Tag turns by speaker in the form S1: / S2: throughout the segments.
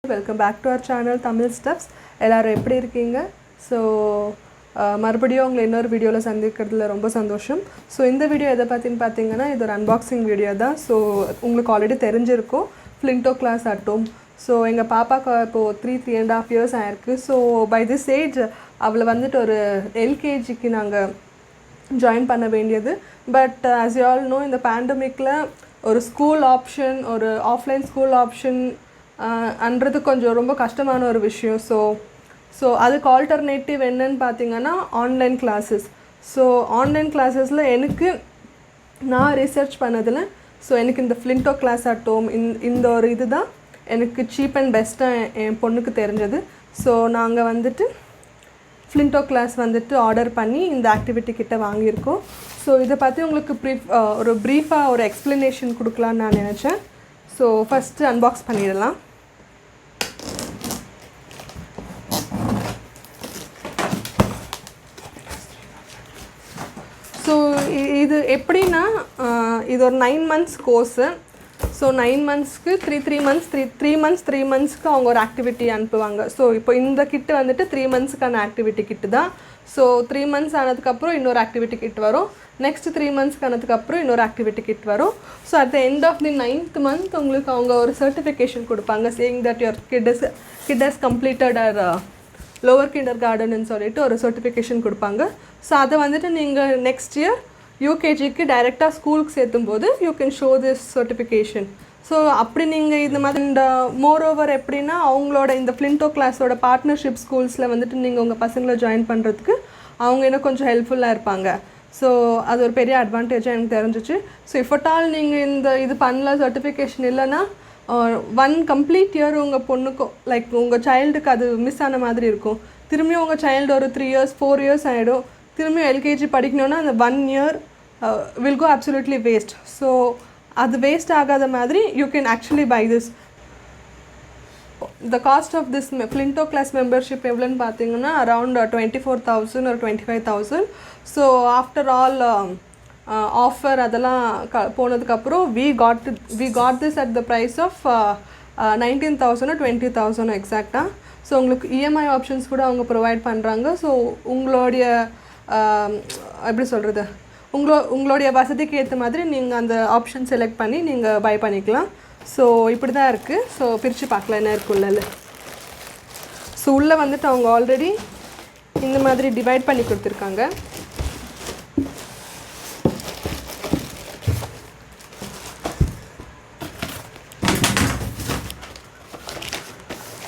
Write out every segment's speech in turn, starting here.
S1: Welcome back to our channel Tamil steps. எல்லோரும் எப்படி இருக்கீங்க? ஸோ மறுபடியும் உங்களை இன்னொரு வீடியோவில் சந்திக்கிறதுல ரொம்ப சந்தோஷம். ஸோ இந்த வீடியோ எதை பற்றின்னு பார்த்தீங்கன்னா, இது ஒரு அன்பாக்சிங் வீடியோ தான். ஸோ உங்களுக்கு ஆல்ரெடி தெரிஞ்சிருக்கும் ஃப்ளின்டோ கிளாஸ் அட்டோம். ஸோ எங்கள் பாப்பாவுக்கு இப்போது 3.5 years ஆயிருக்கு. ஸோ பை திஸ் ஏஜ் அவளை வந்துட்டு ஒரு எல்கேஜிக்கு நாங்கள் ஜாயின் பண்ண வேண்டியது. But as you all know, இந்த பேண்டமிக்கில் ஒரு ஸ்கூல் ஆப்ஷன், ஒரு ஆஃப்லைன் ஸ்கூல் ஆப்ஷன் அன்றது கொஞ்சம் ரொம்ப கஷ்டமான ஒரு விஷயம். ஸோ அதுக்கு ஆல்டர்னேட்டிவ் என்னன்னு பார்த்தீங்கன்னா ஆன்லைன் கிளாஸஸ். ஸோ ஆன்லைன் கிளாஸஸில் நான் ரிசர்ச் பண்ணதில் எனக்கு இந்த ஃப்ளின்டோ கிளாஸ் அட் ஹோம் இந்த ஒரு இது தான் எனக்கு சீப் அண்ட் பெஸ்ட்டாக என் பொண்ணுக்கு தெரிஞ்சது. ஸோ நாங்கள் வந்துட்டு ஃப்ளின்டோ கிளாஸ் வந்துட்டு ஆர்டர் பண்ணி இந்த ஆக்டிவிட்டி கிட்ட வாங்கியிருக்கோம். ஸோ இதை பற்றி உங்களுக்கு ஒரு ப்ரீஃபாக ஒரு எக்ஸ்ப்ளனேஷன் கொடுக்கலான்னு நான் நினச்சேன். ஸோ ஃபஸ்ட்டு அன்பாக்ஸ் பண்ணிடலாம். ஸோ இது எப்படின்னா, இது ஒரு 9 months கோர்ஸு. ஸோ 9 monthsக்கு 3 monthsக்கு அவங்க ஒரு ஆக்டிவிட்டி அனுப்புவாங்க. ஸோ இப்போ இந்த கிட்டு வந்துட்டு 3 monthsக்கான ஆக்டிவிட்டி கிட்டு தான். ஸோ 3 months ஆனதுக்கப்புறம் இன்னொரு ஆக்டிவிட்டி கிட் வரும். நெக்ஸ்ட் 3 monthsக்கு ஆனதுக்கப்புறம் இன்னொரு ஆக்டிவிட்டி கிட் வரும். So at the end of the 9th month உங்களுக்கு அவங்க ஒரு சர்டிஃபிகேஷன் கொடுப்பாங்க, saying that your kid has completed or lower kinder கார்டன்னு சொல்லிட்டு ஒரு சர்டிஃபிகேஷன் கொடுப்பாங்க. ஸோ அதை வந்துட்டு நீங்கள் நெக்ஸ்ட் இயர் யூகேஜிக்கு டைரெக்டாக ஸ்கூலுக்கு சேர்த்தும்போது you can show this certification. So அப்படி நீங்கள் இந்த மாதிரி இந்த மோர் ஓவர் எப்படின்னா, அவங்களோட இந்த ஃப்ளின்டோ கிளாஸோட பார்ட்னர்ஷிப் ஸ்கூல்ஸில் வந்துட்டு நீங்கள் உங்கள் பசங்களை ஜாயின் பண்ணுறதுக்கு அவங்க இன்னும் கொஞ்சம் ஹெல்ப்ஃபுல்லாக இருப்பாங்க. ஸோ அது ஒரு பெரிய அட்வான்டேஜாக எனக்கு தெரிஞ்சிச்சு. ஸோ இஃபட்டால் நீங்கள் இது பண்ணல, சர்டிஃபிகேஷன் இல்லைன்னா 1 complete year உங்கள் பொண்ணுக்கும் லைக் உங்கள் சைல்டுக்கு அது மிஸ் ஆன மாதிரி இருக்கும். திரும்பியும் உங்கள் சைல்டு ஒரு 3 years 4 years ஆகிடும். திரும்பியும் எல்கேஜி படிக்கணுன்னா அந்த 1 year will go absolutely waste. So அது வேஸ்ட் ஆகாத மாதிரி you can actually buy this. The cost of this Flinto class membership எவ்வளோன்னு பார்த்தீங்கன்னா around 24,000 or 25,000. So after all offer அதெல்லாம் போனதுக்கப்புறம் we got this at the price of 19,000 or 20,000 எக்ஸாக்டாக. So உங்களுக்கு EMI options கூட அவங்க ப்ரொவைட் பண்ணுறாங்க. ஸோ உங்களுடைய எப்படி சொல்கிறது, உங்களுடைய வசதிக்கு ஏற்ற மாதிரி நீங்கள் அந்த ஆப்ஷன் செலக்ட் பண்ணி நீங்கள் பை பண்ணிக்கலாம். ஸோ இப்படி தான் இருக்குது. ஸோ பிரித்து பார்க்கலாம் என்ன இருக்குள்ள. ஸோ உள்ளே வந்துட்டு அவங்க ஆல்ரெடி இந்த மாதிரி டிவைட் பண்ணி கொடுத்துருக்காங்க.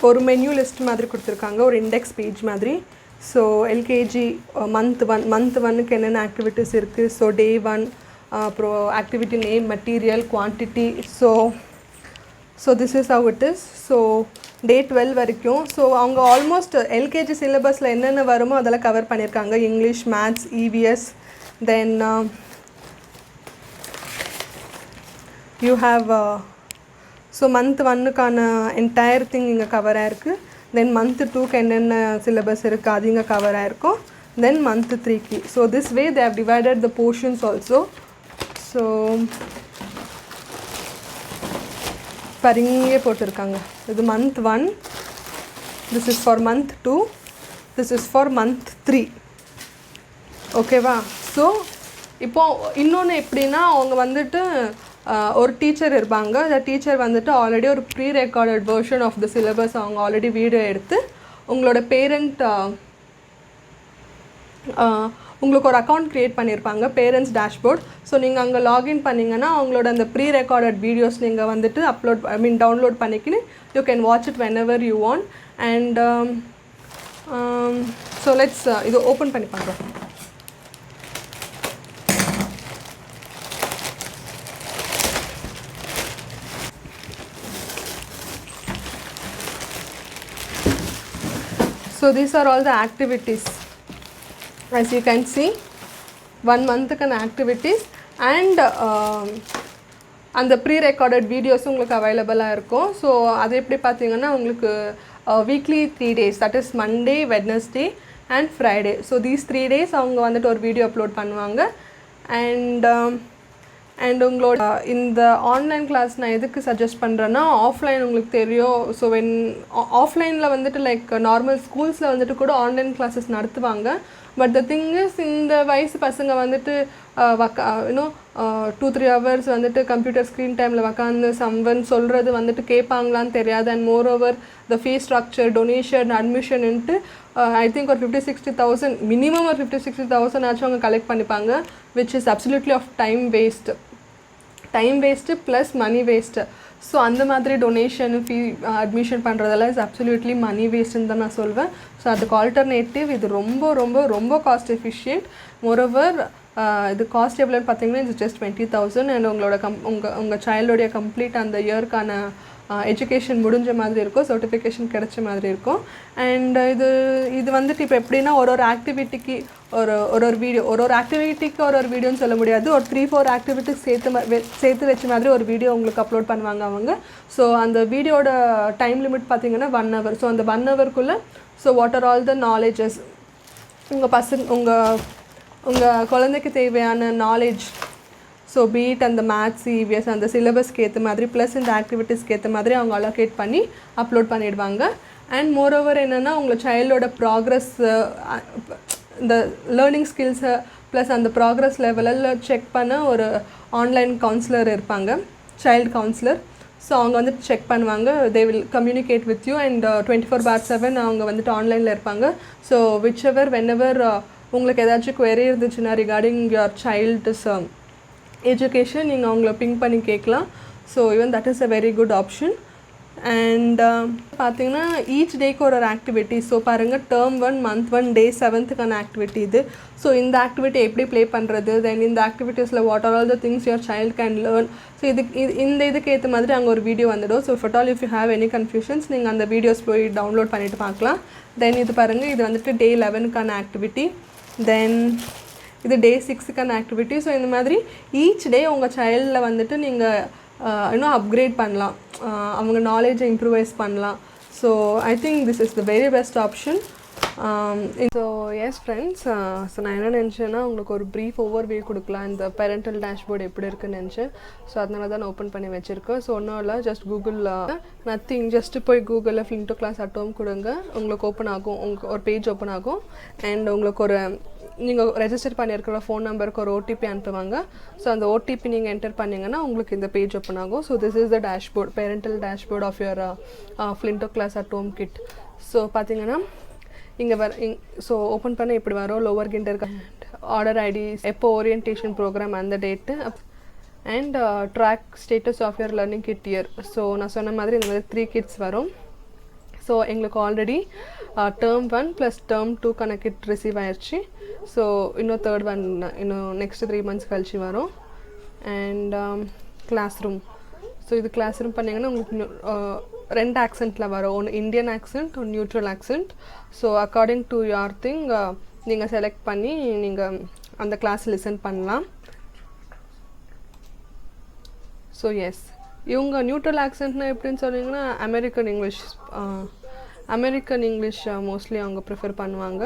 S1: ஒரு மெனு லிஸ்ட் மாதிரி கொடுத்துருக்காங்க, ஒரு இண்டெக்ஸ் பேஜ் மாதிரி. ஸோ எல்கேஜி month 1க்கு என்னென்ன ஆக்டிவிட்டீஸ் இருக்குது. ஸோ day 1 அப்புறம் activity name, material, quantity. So this is how it is. So day 12 வரைக்கும். ஸோ அவங்க ஆல்மோஸ்ட் எல்கேஜி சிலபஸில் என்னென்ன வருமோ அதெல்லாம் கவர் பண்ணியிருக்காங்க. English, maths, EVS, then you have so month 1க்கான என்டையர் திங் இங்கே கவர் ஆகிருக்கு. தென் month 2க்கு என்னென்ன சிலபஸ் இருக்குது அது இங்கே கவர் ஆகிருக்கும். தென் month 3க்கு. So this way they have divided the portions also. So பரிங்கே போட்டிருக்காங்க. இது month 1, this is for month 2, this is for month 3. ஓகேவா? ஸோ இப்போது இன்னொன்று எப்படின்னா, அவங்க வந்துட்டு ஒரு டீச்சர் இருப்பாங்க. அந்த டீச்சர் வந்துட்டு ஆல்ரெடி ஒரு pre recorded version of the syllabus அவங்க ஆல்ரெடி வீடியோ எடுத்து உங்களோட பேரண்ட் உங்களுக்கு ஒரு அக்கௌண்ட் க்ரியேட் பண்ணியிருப்பாங்க, பேரண்ட்ஸ் டேஷ்போர்ட். ஸோ நீங்கள் அங்கே லாகின் பண்ணிங்கன்னா அவங்களோட அந்த ப்ரீ ரெக்கார்டட் வீடியோஸ் நீங்கள் வந்துட்டு டவுன்லோட் பண்ணிக்கின்னு you can watch it whenever you want. And so let's இது ஓப்பன் பண்ணி பார்க்குறோம். So these are all the activities. As you can see, 1 monthக்கான activities and அந்த ப்ரீ-ரெக்கார்டட் வீடியோஸ் உங்களுக்கு அவைலபிளாக இருக்கும். ஸோ அது எப்படி பார்த்தீங்கன்னா உங்களுக்கு weekly 3 days, that is Monday, Wednesday and Friday. So these 3 days அவங்க வந்துட்டு ஒரு வீடியோ அப்லோட் பண்ணுவாங்க. அண்ட் உங்களோட இந்த ஆன்லைன் கிளாஸ் நான் எதுக்கு சஜஸ்ட் பண்ணுறேன்னா, ஆஃப்லைன் உங்களுக்கு தெரியும். ஸோ ஆஃப்லைனில் வந்துட்டு லைக் நார்மல் ஸ்கூல்ஸில் வந்துட்டு கூட ஆன்லைன் கிளாஸஸ் நடத்துவாங்க. பட் த திங் இஸ், இந்த வயசு பசங்க வந்துட்டு இன்னும் 2-3 hours வந்துட்டு கம்ப்யூட்டர் ஸ்க்ரீன் டைமில் உக்காந்து சம்வன் சொல்கிறது வந்துட்டு கேட்பாங்களான்னு தெரியாது. And moreover the fees structure, donation, அட்மிஷன்ட்டு ஐ திங்க் ஒரு 50-60,000 மினிமம் ஒரு 50-60,000 ஆச்சும் அவங்க கலெக்ட் பண்ணிப்பாங்க, which is absolutely of time waste plus money waste. So அந்த மாதிரி டொனேஷன் ஃபீ அட்மிஷன் பண்ணுறதெல்லாம் இஸ் அப்சல்யூட்லி மணி வேஸ்ட்டுன்னு தான் நான் சொல்வேன். ஸோ அதுக்கு ஆல்டர்னேட்டிவ் இது ரொம்ப ரொம்ப ரொம்ப காஸ்ட் எஃபிஷியன்ட். மோரோவர் இது காஸ்ட் எவ்வளோன்னு பார்த்தீங்கன்னா இட்ஸ் ஜஸ்ட் 20,000 அண்ட் உங்களோட உங்கள் சைல்டோடைய கம்ப்ளீட் அந்த இயர்க்கான எஜுகேஷன் முடிஞ்ச மாதிரி இருக்கும், சர்டிஃபிகேஷன் கிடைச்ச மாதிரி இருக்கும். அண்ட் இது வந்துட்டு இப்போ எப்படின்னா ஒரு ஆக்டிவிட்டிக்கு ஒரு வீடியோ ஒரு ஆக்டிவிட்டிக்கு ஒரு வீடியோன்னு சொல்ல முடியாது, ஒரு 3-4 ஆக்டிவிட்டிஸ் சேர்த்து வச்ச மாதிரி ஒரு வீடியோ உங்களுக்கு அப்லோட் பண்ணுவாங்க அவங்க. ஸோ அந்த வீடியோட டைம் லிமிட் பார்த்தீங்கன்னா 1 hour. ஸோ அந்த 1 hourக்குள்ளே so what are all the knowledges உங்கள் குழந்தைக்கு தேவையான நாலேஜ், ஸோ பீட் அந்த மேத்ஸ், இவிஎஸ் அந்த சிலபஸ்க்கு ஏற்ற மாதிரி ப்ளஸ் இந்த ஆக்டிவிட்டீஸ்க்கு ஏற்ற மாதிரி அவங்க அலோகேட் பண்ணி அப்லோட் பண்ணிடுவாங்க. அண்ட் மோரோவர் என்னென்னா உங்களை சைல்டோட ப்ராக்ரஸ், இந்த லேர்னிங் ஸ்கில்ஸை ப்ளஸ் அந்த ப்ராக்ரஸ் லெவலில் செக் பண்ண ஒரு ஆன்லைன் கவுன்சிலர் இருப்பாங்க, சைல்டு கவுன்சிலர். ஸோ அவங்க வந்துட்டு செக் பண்ணுவாங்க, they will communicate with you and 24/7 அவங்க வந்துட்டு ஆன்லைனில் இருப்பாங்க. ஸோ வென்எவர் உங்களுக்கு ஏதாச்சும் குவெரி இருந்துச்சுன்னா ரிகார்டிங் யுவர் சைல்டுஸ் எஜுகேஷன் நீங்கள் அவங்கள பிங் பண்ணி கேட்கலாம். So even that is a very good option. And பார்த்தீங்கன்னா ஈச் டேக்கு ஒரு ஆக்டிவிட்டி. ஸோ பாருங்கள், Term 1 Month 1 Day 7th activity இது. ஸோ இந்த ஆக்டிவிட்டி எப்படி ப்ளே பண்ணுறது, தென் இந்த ஆக்டிவிட்டீஸில் what are all the things your child can learn. So இதுக்கு ஏற்ற மாதிரி அங்கே ஒரு வீடியோ வந்துடும். So if you have any confusions நீங்கள் அந்த வீடியோஸ் போய் டவுன்லோட் பண்ணிவிட்டு பார்க்கலாம். தென் இது பாருங்கள், இது வந்துட்டு Day 11 ஆக்டிவிட்டி. தென் இது Day 6 ஆக்டிவிட்டி. ஸோ இந்த மாதிரி ஈச் டே உங்கள் சைல்டில் வந்துட்டு நீங்கள் இன்னும் அப்கிரேட் பண்ணலாம், அவங்க நாலேஜை இம்ப்ரூவைஸ் பண்ணலாம். So I think this is the very best option. So S friends, so நான் என்ன நினச்சேன்னா உங்களுக்கு ஒரு ப்ரீஃப் ஓவர்வியூ கொடுக்கலாம், இந்த பேரண்டல் டேஷ்போர்டு எப்படி இருக்குன்னு நினச்சேன். ஸோ அதனால தான் நான் ஓப்பன் பண்ணி வச்சுருக்கேன். ஸோ ஒன்றும் இல்லை, ஜஸ்ட் கூகுளில் நத்திங், ஜஸ்ட்டு போய் கூகுளில் Flinto Class at Home கொடுங்க, உங்களுக்கு ஓப்பன் ஆகும், உங்களுக்கு ஒரு பேஜ் ஓப்பன் ஆகும். அண்ட் உங்களுக்கு நீங்கள் ரெஜிஸ்டர் பண்ணியிருக்கிற ஃபோன் நம்பருக்கு ஒரு ஓடிபி அனுப்புவாங்க. ஸோ அந்த ஓடிபி நீங்கள் என்டர் பண்ணிங்கன்னா உங்களுக்கு இந்த பேஜ் ஓப்பன் ஆகும். So this is the dashboard, parental dashboard of your Flinto Class at Home kit. So பார்த்தீங்கன்னா இங்கே ஸோ ஓப்பன் பண்ண இப்படி வரும். லோவர் கிண்டர் ஆர்டர் ஐடி, எப்போ ஓரியன்டேஷன் ப்ரோக்ராம் அந்த date, and track status of your learning kit year. So நான் சொன்ன மாதிரி இந்த மாதிரி 3 கிட்ஸ் வரும். ஸோ எங்களுக்கு already Term 1 + Term 2 kit receive ஆயிடுச்சு. ஸோ இன்னும் 3rd one இன்னும் நெக்ஸ்ட் 3 months கழிச்சு வரும். And classroom. ஸோ இது கிளாஸ் ரூம் பண்ணிங்கன்னா உங்களுக்கு 2 ஆக்சென்ட்டில் வரும், ஒன்று இந்தியன் ஆக்சென்ட், ஒன்று neutral accent. So according to your thing நீங்கள் செலக்ட் பண்ணி நீங்கள் அந்த கிளாஸ் லிசன் பண்ணலாம். ஸோ எஸ், இவங்க நியூட்ரல் ஆக்சென்ட்னா எப்படின்னு சொன்னீங்கன்னா அமெரிக்கன் இங்கிலீஷ் மோஸ்ட்லி அவங்க ப்ரிஃபர் பண்ணுவாங்க.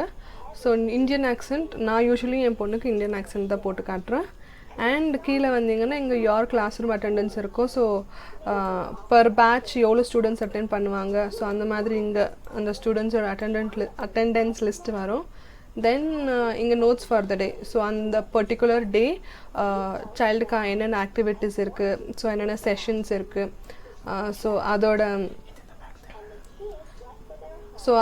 S1: ஸோ இந்தியன் ஆக்சென்ட் நான் யூஸ்வலி என் பொண்ணுக்கு இந்தியன் ஆக்சென்ட் தான் போட்டு காட்டுறேன். அண்ட் கீழே வந்தீங்கன்னா இங்கே யார் கிளாஸ் ரூம் அட்டெண்டன்ஸ் இருக்கும். ஸோ பர் பேட்ச் எவ்வளோ ஸ்டூடெண்ட்ஸ் அட்டென்ட் பண்ணுவாங்க, ஸோ அந்த மாதிரி இங்கே அந்த ஸ்டூடெண்ட்ஸோட அட்டெண்டன்ஸ் லிஸ்ட் வரும். தென் இங்கே notes for the day. So அந்த பர்டிகுலர் டே சைல்டுக்கு என்னென்ன ஆக்டிவிட்டீஸ் இருக்குது, ஸோ என்னென்ன செஷன்ஸ் இருக்குது, ஸோ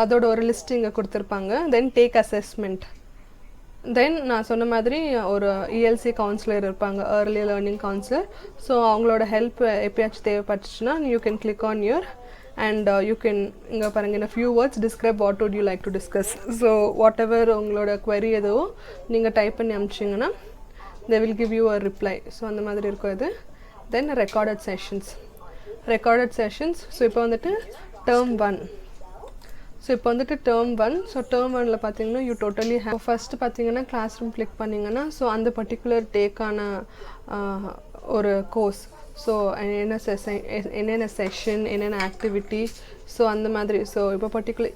S1: அதோட ஒரு லிஸ்ட் இங்கே கொடுத்துருப்பாங்க. Then take assessment. தென் நான் சொன்ன மாதிரி ஒரு ELC கவுன்சிலர் இருப்பாங்க, ஏர்லி லேர்னிங் கவுன்சிலர். ஸோ அவங்களோட ஹெல்ப் எப்பயாச்சும் தேவைப்பட்டுச்சுன்னா you can click on your and you can இங்கே பாருங்கள், in a few words describe what would you like to discuss. So whatever உங்களோட query எதுவோ நீங்கள் டைப் பண்ணி அனுப்பிச்சிங்கன்னா they will give you a reply. So அந்த மாதிரி இருக்கும் இது. தென் ரெக்கார்டட் செஷன்ஸ். ஸோ இப்போ வந்துட்டு Term 1. ஸோ இப்போ வந்துட்டு Term 1. ஸோ Term 1ல் பார்த்தீங்கன்னா யூ டோட்டலி ஃபஸ்ட்டு பார்த்தீங்கன்னா கிளாஸ் ரூம் கிளிக் பண்ணிங்கன்னா ஸோ அந்த பர்டிகுலர் டேக்கான ஒரு கோர்ஸ், ஸோ என்னென்ன செஷன், என்னென்ன ஆக்டிவிட்டி, ஸோ அந்த மாதிரி. ஸோ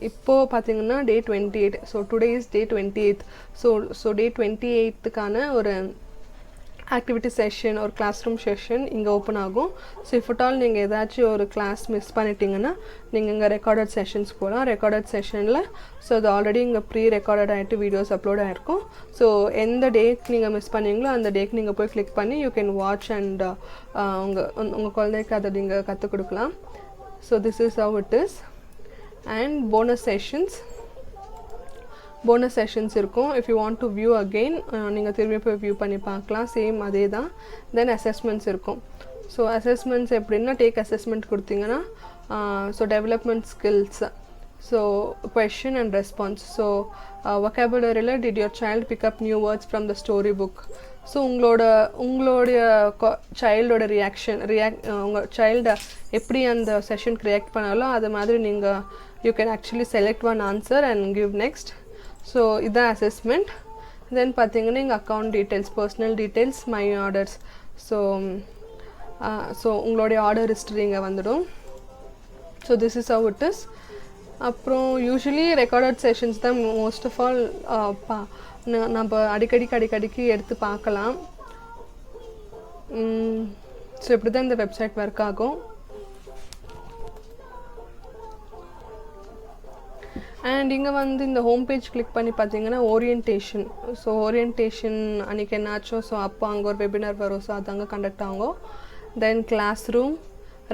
S1: இப்போது பார்த்தீங்கன்னா Day 28. So today is Day 28. So Day 28க்கான ஒரு ஆக்டிவிட்டி செஷன் ஒரு கிளாஸ் ரூம் செஷன் இங்கே ஓப்பன் ஆகும். ஸோ இஃப் அட் ஆல் நீங்கள் ஏதாச்சும் ஒரு கிளாஸ் மிஸ் பண்ணிட்டீங்கன்னா நீங்கள் இங்கே ரெக்கார்டட் செஷன்ஸ் போகலாம். ரெக்கார்டட் செஷனில் ஸோ அது ஆல்ரெடி இங்கே ப்ரீ ரெக்கார்டட் ஆகிட்டு வீடியோஸ் அப்லோட் ஆகிருக்கும். ஸோ எந்த டேக்கு நீங்கள் மிஸ் பண்ணீங்களோ அந்த டேக்கு நீங்கள் போய் கிளிக் பண்ணி யூ கேன் வாட்ச் அண்ட் உங்கள் குழந்தைக்கு அதை நீங்கள் கற்றுக் கொடுக்கலாம். So this is how it is. And bonus sessions இருக்கும். If you want to view again நீங்கள் திரும்பி போய் வியூ பண்ணி பார்க்கலாம். சேம் அதே தான். தென் அசஸ்மெண்ட்ஸ் இருக்கும். ஸோ அசஸ்மெண்ட்ஸ் எப்படின்னா டேக் அசஸ்மெண்ட் கொடுத்தீங்கன்னா so development skills, so question and response. So வொக்காபுலரியில் did your child pick up new words from the story book. So உங்களுடைய சைல்டோட உங்கள் சைல்டை எப்படி அந்த செஷனுக்கு ரியாக்ட் பண்ணாலும் அது மாதிரி நீங்கள் you can actually select one answer and give next. So இதுதான் அசஸ்மெண்ட். தென் பார்த்தீங்கன்னா இங்கே account details, personal details, my orders. So உங்களுடைய ஆர்டர் ஹிஸ்ட்ரி இங்கே வந்துடும். So this is how it is. அப்புறம் யூஸ்வலி ரெக்கார்டட் செஷன்ஸ் தான் மோஸ்ட் ஆஃப் ஆல் நம்ம அடிக்கடிக்கு எடுத்து பார்க்கலாம். ஸோ இப்படி தான் இந்த வெப்சைட் ஒர்க் ஆகும். அண்ட் இங்கே வந்து இந்த ஹோம் பேஜ் கிளிக் பண்ணி பார்த்தீங்கன்னா ஓரியன்டேஷன். ஸோ ஓரியன்டேஷன் அன்றைக்கி என்னாச்சோ ஸோ அப்போ அங்கே ஒரு வெபினார் வரும். ஸோ அது அங்கே கண்டக்ட் ஆகும். Then class room,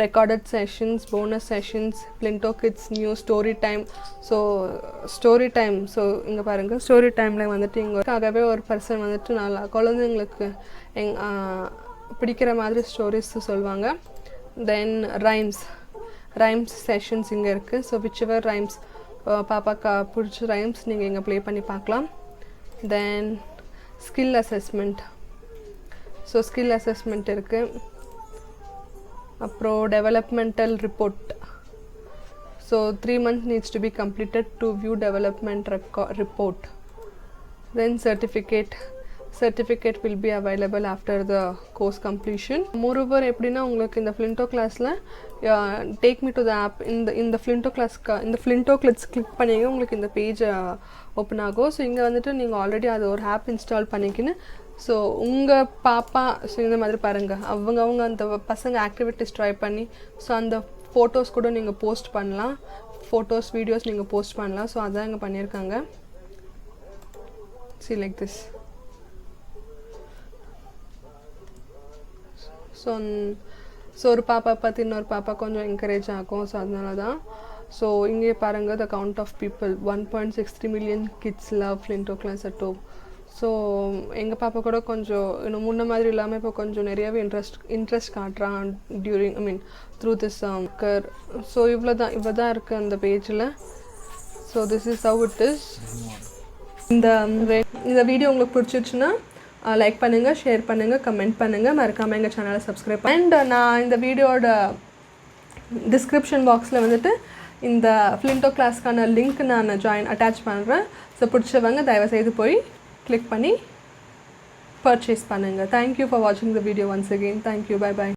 S1: recorded sessions, bonus sessions, Flinto kids, new story time. So story time, so இங்கே பாருங்கள் ஸ்டோரி டைமில் வந்துட்டு இங்கேக்காகவே ஒரு பர்சன் வந்துட்டு நல்லா குழந்தைங்களுக்கு பிடிக்கிற மாதிரி ஸ்டோரிஸ் சொல்லுவாங்க. தென் ரைம்ஸ் செஷன்ஸ் இங்கே இருக்குது. ஸோ விச்எவர் ரைம்ஸ் பாப்பாக்கா பிடிச்ச ரைம்ஸ் நீங்கள் இங்கே ப்ளே பண்ணி பார்க்கலாம். தென் skill assessment. So skill assessment இருக்குது. அப்புறம் developmental report. So 3 months needs to be completed to view development report. Then certificate will be available after the course completion. Moreover எப்படின்னா உங்களுக்கு இந்த ஃப்ளின்டோ கிளாஸில் take me to the app இந்த Flinto கிளாஸ்க்கு இந்த ஃப்ளின்டோ clicks click பண்ணிங்க உங்களுக்கு இந்த பேஜ் ஓப்பன் ஆகும். ஸோ இங்கே வந்துட்டு நீங்கள் ஆல்ரெடி அது ஒரு ஆப் இன்ஸ்டால் பண்ணிக்கின்னு ஸோ உங்கள் பாப்பா ஸோ இந்த மாதிரி பாருங்கள் அவங்க அந்த பசங்க ஆக்டிவிட்டிஸ் ட்ரை பண்ணி ஸோ அந்த ஃபோட்டோஸ் கூட நீங்கள் போஸ்ட் பண்ணலாம். ஃபோட்டோஸ் வீடியோஸ் நீங்கள் போஸ்ட் பண்ணலாம். ஸோ அதான் இங்கே பண்ணியிருக்காங்க. see like this. ஸோ ஒரு பாப்பா பார்த்து இன்னொரு பாப்பா கொஞ்சம் என்கரேஜ் ஆகும். ஸோ அதனால தான். ஸோ இங்கே பாருங்கள் the count of people 1.63 million kids love Flinto class at home. So எங்கள் பாப்பா கூட கொஞ்சம் இன்னும் முன்ன மாதிரி இல்லாமல் இப்போ கொஞ்சம் நிறையாவே இன்ட்ரெஸ்ட் காட்டுறான் த்ரூ திஸ் கர். ஸோ இவ்வளோ தான் இருக்குது அந்த பேஜில். So this is how it is. இந்த வீடியோ உங்களுக்கு பிடிச்சிருச்சுன்னா லைக் பண்ணுங்கள், ஷேர் பண்ணுங்கள், கமெண்ட் பண்ணுங்கள், மறக்காமல் எங்கள் சேனலை சப்ஸ்கிரைப் அண்ட் நான் இந்த வீடியோட டிஸ்கிரிப்ஷன் பாக்ஸில் வந்துட்டு இந்த ஃப்ளின்டோ கிளாஸ்க்கான லிங்க் நான் அட்டாச் பண்ணுறேன். ஸோ பிடிச்சவங்க தயவுசெய்து போய் கிளிக் பண்ணி பர்ச்சேஸ் பண்ணுங்கள். தேங்க்யூ ஃபார் வாட்சிங் the video once again. Thank you. By.